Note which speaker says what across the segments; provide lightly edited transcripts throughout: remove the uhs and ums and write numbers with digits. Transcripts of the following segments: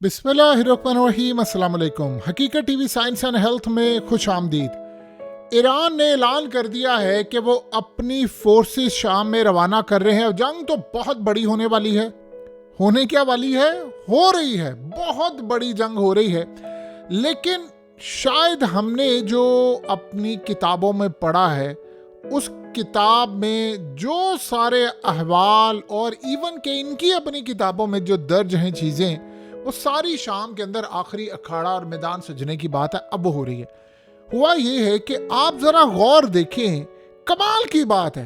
Speaker 1: बिस्मिल्लाहिर्रहमानिर्रहीम। अस्सलाम वालेकुम। हकीकत टीवी साइंस एंड हेल्थ में खुश आमदीद। ईरान ने ऐलान कर दिया है कि वो अपनी फोर्सेस शाम में रवाना कर रहे हैं। जंग तो बहुत बड़ी होने वाली है। होने क्या वाली है? हो रही है, बहुत बड़ी जंग हो रही है। लेकिन शायद हमने जो अपनी किताबों में पढ़ा है, उस किताब में जो सारे अहवाल और इवन के इनकी अपनी किताबों में जो दर्ज हैं चीज़ें, वो सारी शाम के अंदर आखिरी अखाड़ा और मैदान सजने की बात है, अब हो रही है। हुआ ये है कि आप जरा गौर देखें, कमाल की बात है।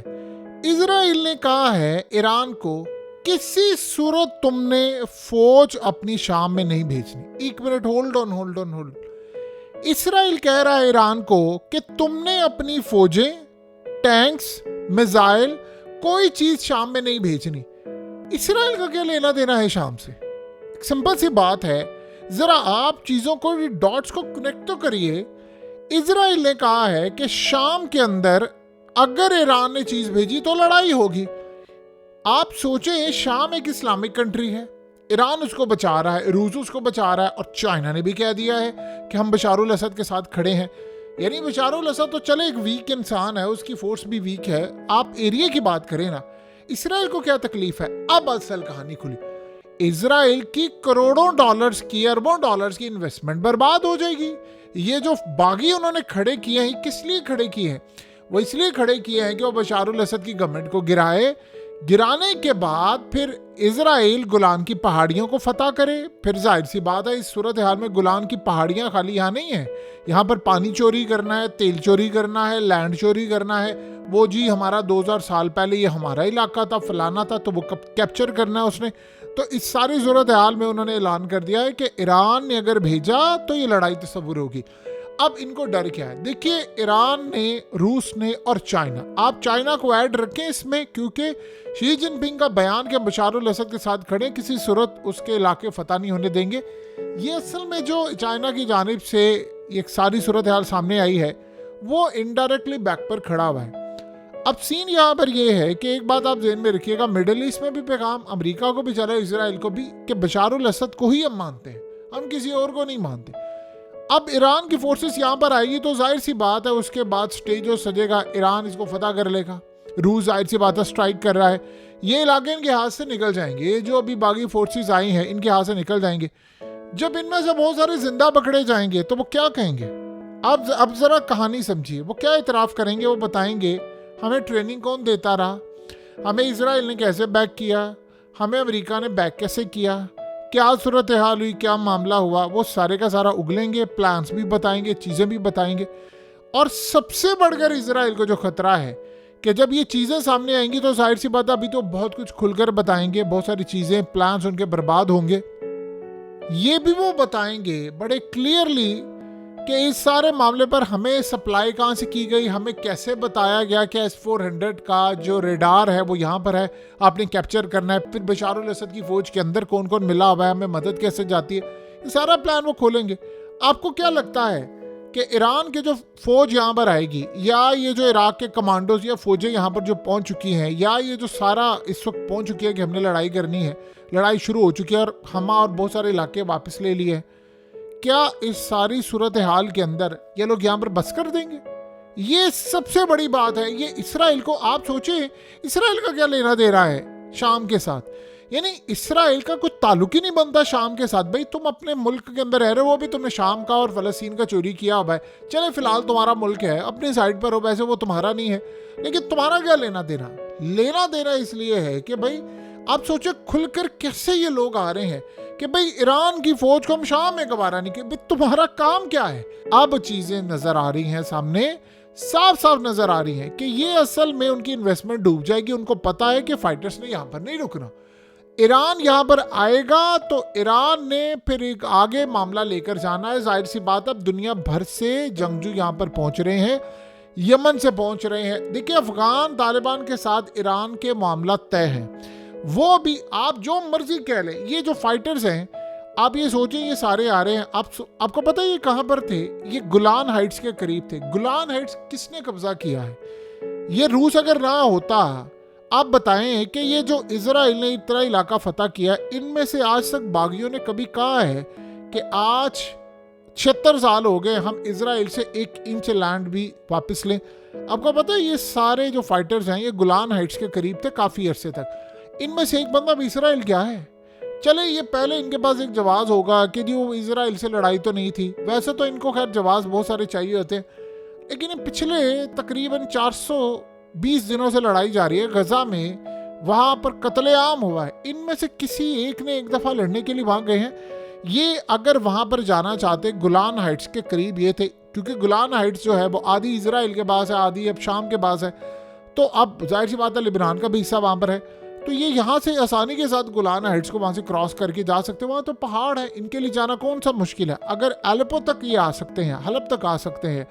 Speaker 1: इजराइल ने कहा है ईरान को, किसी सूरत तुमने फौज अपनी शाम में नहीं भेजनी। एक मिनट, होल्ड ऑन। इजराइल कह रहा है ईरान को कि तुमने अपनी फौजें, टैंक्स, मिसाइल, कोई चीज शाम में नहीं भेजनी। इजराइल का क्या लेना देना है शाम से? सिंपल सी बात है, जरा आप चीजों को, डॉट्स को कनेक्ट तो करिए। इजराइल ने कहा है कि शाम के अंदर अगर ईरान ने चीज भेजी तो लड़ाई होगी। आप सोचें, शाम एक इस्लामिक कंट्री है, ईरान उसको बचा रहा है, रूस उसको बचा रहा है, और चाइना ने भी कह दिया है कि हम बशारुल असद के साथ खड़े हैं। यानी बशारुल असद तो चले एक वीक इंसान है, उसकी फोर्स भी वीक है। आप एरिया की बात करें ना, इसराइल को क्या तकलीफ है? अब असल कहानी खुली। इजराइल की करोड़ों डॉलर्स की, अरबों डॉलर्स की इन्वेस्टमेंट बर्बाद हो जाएगी। ये जो बागी उन्होंने खड़े किए हैं, किस लिए खड़े किए हैं? वो इसलिए खड़े किए हैं कि वो बशारुल असद की गवर्नमेंट को गिराए। गिराने के बाद फिर इजराइल गुलान की पहाड़ियों को फतह करे। फिर जाहिर सी बात है, इस सूरत हाल में गुलान की पहाड़ियां खाली यहाँ नहीं है। यहाँ पर पानी चोरी करना है, तेल चोरी करना है, लैंड चोरी करना है। वो जी हमारा 2000 साल पहले ये हमारा इलाका था, फलाना था, तो वो कैप्चर करना है उसने। तो इस सारी सूरत हाल में उन्होंने ऐलान कर दिया है कि ईरान ने अगर भेजा तो ये लड़ाई तस्वुर होगी। अब इनको डर क्या है? देखिए, ईरान ने, रूस ने और चाइना, आप चाइना को ऐड रखें इसमें, क्योंकि शी जिनपिंग का बयान कि बशारुल असद के साथ खड़े, किसी सूरत उसके इलाके फतह नहीं होने देंगे। ये असल में जो चाइना की जानिब से ये सारी सूरत हाल सामने आई है, वो इनडायरेक्टली बैक पर खड़ा हुआ है। अब सीन यहाँ पर ये है कि एक बात आप ज़हन में रखिएगा, मिडिल ईस्ट में भी पैगाम अमेरिका को भी चला, इजराइल को भी, कि बशारुल असद को ही हम मानते हैं, हम किसी और को नहीं मानते। अब ईरान की फोर्सेस यहाँ पर आएगी तो जाहिर सी बात है उसके बाद स्टेज जो सजेगा, ईरान इसको फतह कर लेगा। रूस जाहिर सी बात है स्ट्राइक कर रहा है, ये इलाके इनके हाथ से निकल जाएंगे। ये जो अभी बागी फोर्सेस आई हैं, इनके हाथ से निकल जाएंगे। जब इनमें से बहुत सारे जिंदा पकड़े जाएंगे तो वो क्या कहेंगे? अब जरा कहानी समझिए। वो क्या इतराफ़ करेंगे? वो बताएंगे हमें ट्रेनिंग कौन देता रहा, हमें इजराइल ने कैसे बैक किया, हमें अमेरिका ने बैक कैसे किया, क्या सूरत हाल हुई, क्या मामला हुआ। वो सारे का सारा उगलेंगे, प्लान्स भी बताएंगे, चीज़ें भी बताएंगे। और सबसे बढ़कर इजराइल को जो खतरा है कि जब ये चीज़ें सामने आएंगी तो जाहिर सी बात है, अभी तो बहुत कुछ खुलकर बताएंगे, बहुत सारी चीज़ें, प्लान्स उनके बर्बाद होंगे। ये भी वो बताएंगे बड़े क्लियरली कि इस सारे मामले पर हमें सप्लाई कहाँ से की गई, हमें कैसे बताया गया कि S-400 का जो रेडार है वो यहाँ पर है, आपने कैप्चर करना है। फिर बशारुल असद की फौज के अंदर कौन कौन मिला हुआ है, हमें मदद कैसे जाती है, ये सारा प्लान वो खोलेंगे। आपको क्या लगता है कि ईरान के जो फौज यहाँ पर आएगी, या ये जो इराक के कमांडोज या फौजें यहाँ पर जो पहुँच चुकी हैं, या ये जो सारा इस वक्त पहुँच चुकी है कि हमने लड़ाई करनी है, लड़ाई शुरू हो चुकी है और हम और बहुत सारे इलाके वापस ले लिए हैं, क्या इस सारी सूरत हाल के अंदर ये लोग यहाँ पर बस कर देंगे? ये सबसे बड़ी बात है। ये इसराइल को, आप सोचें, इसराइल का क्या लेना दे रहा है शाम के साथ? यानी इसराइल का कुछ ताल्लुक ही नहीं बनता शाम के साथ। भाई तुम अपने मुल्क के अंदर रह रहे हो, वो भी तुमने शाम का और फलस्तीन का चोरी किया हुआ है। चले फिलहाल तुम्हारा मुल्क है, अपनी साइड पर हो, वैसे वो तुम्हारा नहीं है, लेकिन तुम्हारा क्या लेना देना? लेना देना इसलिए है कि भाई आप सोचो खुलकर कैसे ये लोग आ रहे हैं कि भाई ईरान की फौज को हम शाम में गवारा नहीं, कि भाई तुम्हारा काम क्या है? अब चीजें नजर आ रही हैं सामने, साफ साफ नजर आ रही हैं कि ये असल में उनकी इन्वेस्टमेंट डूब जाएगी। उनको पता है कि फाइटर्स ने यहाँ पर नहीं रुकना, ईरान यहाँ पर आएगा तो ईरान ने फिर एक आगे मामला लेकर जाना है। जाहिर सी बात, अब दुनिया भर से जंगजू यहाँ पर पहुंच रहे हैं, यमन से पहुंच रहे हैं। देखिए, अफगान तालिबान के साथ ईरान के मामला तय है। वो भी आप जो मर्जी कह लें, ये जो फाइटर्स हैं, आप ये सोचें, ये सारे आ रहे हैं। आपको पता है ये कहाँ पर थे? ये गुलान हाइट्स के करीब थे। गुलान हाइट्स किसने कब्जा किया है? ये रूस अगर ना होता, आप बताएं कि ये जो इजराइल ने इतना इलाका फतह किया, इनमें से आज तक बागियों ने कभी कहा है कि आज 76 साल हो गए हम इजराइल से 1 इंच लैंड भी वापस लें? आपको पता है ये सारे जो फाइटर्स हैं ये गोलान हाइट्स के करीब थे काफ़ी अरसे तक। इनमें से एक बंदा भी इजराइल क्या है? चले ये पहले इनके पास एक जवाब होगा कि जी वो इजराइल से लड़ाई तो नहीं थी। वैसे तो इनको खैर जवाब बहुत सारे चाहिए होते हैं, लेकिन पिछले तकरीबन 420 दिनों से लड़ाई जारी है गजा में, वहाँ पर कत्लेआम हुआ है। इनमें से किसी एक ने एक दफ़ा लड़ने के लिए वहाँ गए हैं? ये अगर वहाँ पर जाना चाहते, गोलान हाइट्स के करीब ये थे, क्योंकि गोलान हाइट्स जो है वो आधी इजराइल के पास है, आधी अब शाम के पास है, तो अब जाहिर सी बात है लिबनान का भी हिस्सा वहाँ पर है, तो ये यहाँ से आसानी के साथ गोलान हाइट्स को वहाँ से क्रॉस करके जा सकते हैं। वहाँ तो पहाड़ है, इनके लिए जाना कौन सा मुश्किल है। अगर एलेपो तक ये आ सकते हैं, हलब तक आ सकते हैं,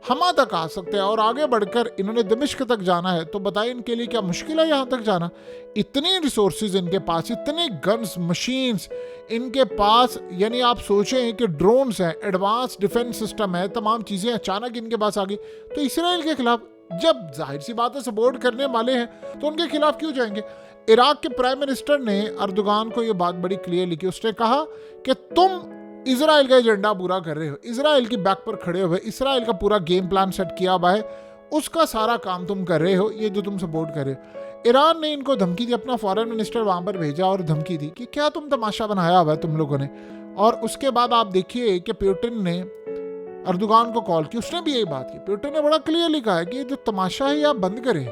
Speaker 1: हमा तक आ सकते हैं और आगे बढ़कर इन्होंने दमिश्क तक जाना है, तो बताइए इनके लिए क्या मुश्किल है यहाँ तक जाना। इतनी रिसोर्सेज इनके पास, इतने गन्स मशीन्स इनके पास, यानी आप सोचें कि ड्रोन्स हैं, एडवांस डिफेंस सिस्टम है, तमाम चीज़ें अचानक इनके पास आ गई। तो इसराइल के खिलाफ जब जाहिर सी बात है सपोर्ट करने वाले हैं तो उनके खिलाफ क्यों जाएंगे। इराक के प्राइम मिनिस्टर ने अर्दोगान को ये बात बड़ी क्लियर लिखी, उसने कहा कि तुम इजराइल का एजेंडा पूरा कर रहे हो, इजराइल की बैक पर खड़े हुए, इजराइल का पूरा गेम प्लान सेट किया हुआ है, उसका सारा काम तुम कर रहे हो, ये जो तुम सपोर्ट कर रहे हो। ईरान ने इनको धमकी दी, अपना फॉरेन मिनिस्टर वहाँ पर भेजा और धमकी दी कि क्या तुम तमाशा बनाया हुआ है तुम लोगों ने। और उसके बाद आप देखिए कि पुतिन ने अर्दोगान को कॉल की, उसने भी यही बात की। पुतिन ने बड़ा क्लियरली कहा है कि जो तमाशा है ये आप बंद करें,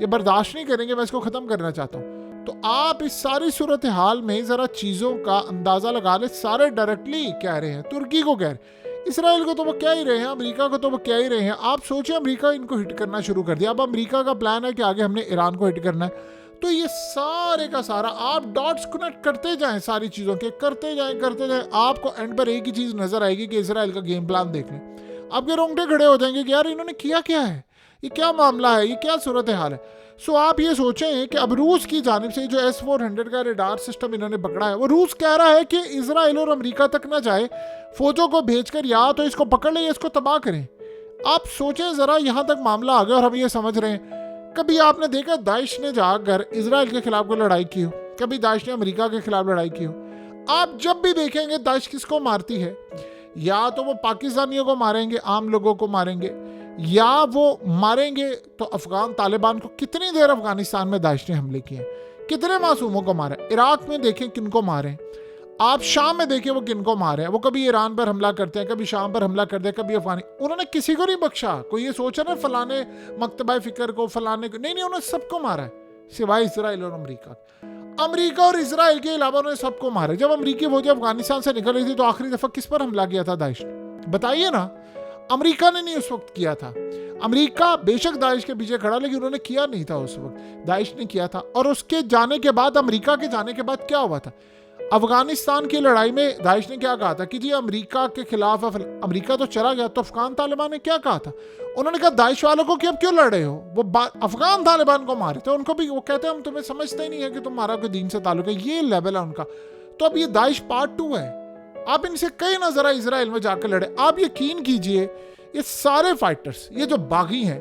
Speaker 1: ये बर्दाश्त नहीं करेंगे, मैं इसको ख़त्म करना चाहता हूँ। तो आप इस सारी सूरत हाल में ज़रा चीज़ों का अंदाज़ा लगा ले। सारे डायरेक्टली कह रहे हैं, तुर्की को कह रहे हैं, इसराइल को तो वो कह ही रहे हैं, अमेरिका को तो वो कह ही रहे हैं। आप सोचें अमेरिका इनको हिट करना शुरू कर दिया, अब अमेरिका का प्लान है कि आगे हमने ईरान को हिट करना है। तो ये सारे का सारा आप डॉट्स कनेक्ट करते जाएं, सारी चीज़ों के करते जाएं, आपको एंड पर एक ही चीज़ नज़र आएगी कि इसराइल का गेम प्लान देख लें। आपके रोंगटे खड़े हो जाएंगे कि यार इन्होंने किया क्या है, ये क्या मामला है, ये क्या सूरत हाल है। सो आप ये सोचें कि अब रूस की जानिब से जो S-400 का रेडार सिस्टम इन्होंने पकड़ा है, वो रूस कह रहा है कि इजराइल और अमेरिका तक ना जाए, फौजों को भेजकर या तो इसको पकड़ ले या इसको तबाह करें। आप सोचें ज़रा, यहाँ तक मामला आ गया और हम ये समझ रहे हैं। कभी आपने देखा दाइश ने जाकर इजराइल के खिलाफ कोई लड़ाई की हो? कभी दाइश ने अमेरिका के खिलाफ लड़ाई की हो? आप जब भी देखेंगे दाइश किसको मारती है, या तो वो पाकिस्तानियों को मारेंगे, आम लोगों को मारेंगे, या वो मारेंगे तो अफगान तालिबान को। कितनी देर अफगानिस्तान में दाइश ने हमले किए, कितने मासूमों को मारे। इराक में देखें किनको मारे, आप शाम में देखें वो किनको मारे हैं। वो कभी ईरान पर हमला करते हैं, कभी शाम पर हमला करते हैं, कभी अफगानी। उन्होंने किसी को नहीं बख्शा। कोई ये सोचा ना फलाने मकतबा फिक्र को, फलाने को, नहीं, उन्होंने सबको मारा है सिवाय इसराइल और अमेरिका। अमेरिका और इसराइल के अलावा उन्होंने सबको मारे। जब अमेरिकी फौजें अफगानिस्तान से निकल रही थी तो आखिरी दफा किस पर हमला किया था दाइश ने? बताइए ना। अमेरिका ने नहीं उस वक्त किया था। अमेरिका बेशक दाइश के पीछे खड़ा, लेकिन उन्होंने किया नहीं था उस वक्त, दाइश ने किया था। और उसके जाने के बाद, अमेरिका के जाने के बाद क्या हुआ था? अफगानिस्तान की लड़ाई में दाइश ने क्या कहा था कि जी अमेरिका के खिलाफ, अमेरिका तो चला गया, तो अफगान तालिबान ने क्या कहा था? उन्होंने कहा दाइश वालों को कि अब क्यों लड़ रहे हो? वो अफगान तालिबान को मारे थे, उनको भी वो कहते हैं हम तुम्हें समझते ही नहीं है कि तुम्हारा कोई दीन से ताल्लुक है। ये लेवल है उनका। तो अब ये दाइश पार्ट 2 है। आप इनसे कई ना जरा इसराइल में जाकर लड़े। आप यकीन कीजिए ये सारे फाइटर्स, ये जो बागी हैं,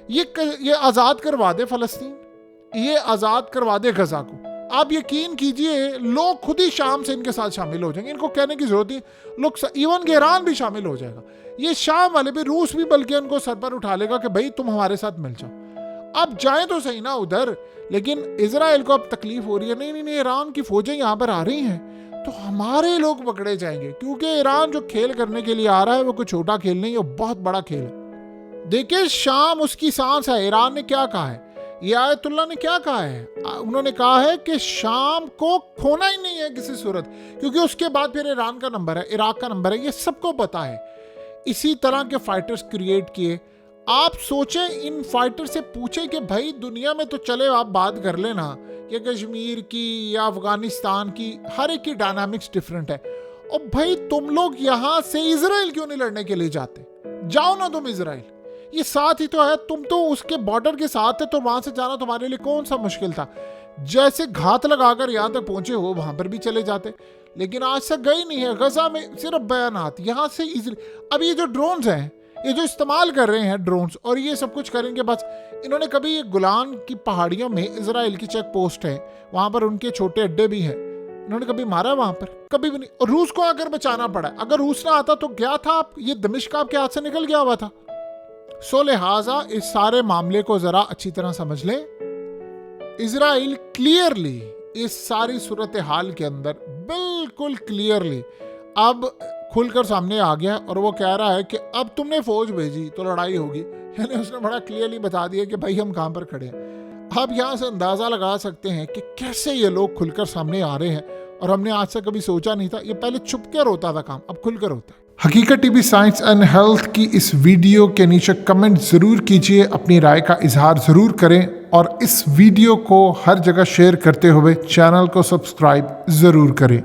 Speaker 1: ये आज़ाद करवा दे फ़लस्तीन, ये आज़ाद करवा दे गजा को। आप यकीन कीजिए लोग खुद ही शाम से इनके साथ शामिल हो जाएंगे। इनको कहने की जरूरत नहीं, लोग इवन के ईरान भी शामिल हो जाएगा। ये शाम वाले भी, रूस भी बल्कि उनको सर पर उठा लेगा कि भाई तुम हमारे साथ मिल जाओ। अब जाए तो सही ना उधर, लेकिन इजराइल को अब तकलीफ हो रही है। नहीं, ईरान की फौजें यहाँ पर आ रही हैं तो हमारे लोग पकड़े जाएंगे, क्योंकि ईरान जो खेल करने के लिए आ रहा है वो कोई छोटा खेल नहीं है, वो बहुत बड़ा खेल है। देखिए शाम उसकी सांस है। ईरान ने क्या कहा है, ये आयतुल्ला ने क्या कहा है? उन्होंने कहा है कि शाम को खोना ही नहीं है किसी सूरत, क्योंकि उसके बाद फिर ईरान का नंबर है, इराक का नंबर है, ये सबको पता है। इसी तरह के फाइटर्स क्रिएट किए। आप सोचें, इन फाइटर से पूछें कि भाई दुनिया में तो चले आप बात कर लेना कि कश्मीर की या अफगानिस्तान की, हर एक की डायनामिक्स डिफरेंट है। और भाई तुम लोग यहाँ से इजराइल क्यों नहीं लड़ने के लिए जाते? जाओ ना तुम इजराइल, ये साथ ही तो है, तुम तो उसके बॉर्डर के साथ है, तो वहां से जाना तुम्हारे लिए कौन सा मुश्किल था? जैसे घात लगाकर यहाँ तक पहुंचे हो वहां पर भी चले जाते, लेकिन आज तक गए नहीं है। गजा में सिर्फ बयानात, यहाँ से अब ये जो ड्रोन्स हैं ये जो इस्तेमाल कर रहे हैं ड्रोन्स और ये सब कुछ करेंगे, बस इन्होंने कभी ये गोलान की पहाड़ियों में इजराइल की चेक पोस्ट है, वहां पर उनके छोटे अड्डे भी हैं, इन्होंने कभी मारा वहां पर? कभी भी नहीं। और रूस को अगर बचाना पड़ा, अगर रूस ना आता तो क्या था, आप ये दमिश्क आपके हाथ से निकल गया हुआ था। सो लिहाजा इस सारे मामले को जरा अच्छी तरह समझ लें। इजराइल क्लियरली इस सारी सूरत हाल के अंदर बिल्कुल क्लियरली अब खुलकर सामने आ गया और वो कह रहा है कि अब तुमने फौज भेजी तो लड़ाई होगी। यानी उसने बड़ा क्लियरली बता दिया कि भाई हम कहां पर खड़े हैं। आप यहां से अंदाजा लगा सकते हैं कि कैसे ये लोग खुलकर सामने आ रहे हैं, और हमने आज से कभी सोचा नहीं था। ये पहले छुपकर होता था काम, अब खुलकर होता है। हकीकत टीवी साइंस एंड हेल्थ की इस वीडियो के नीचे कमेंट जरूर कीजिए, अपनी राय का इजहार जरूर करें, और इस वीडियो को हर जगह शेयर करते हुए चैनल को सब्सक्राइब जरूर करें।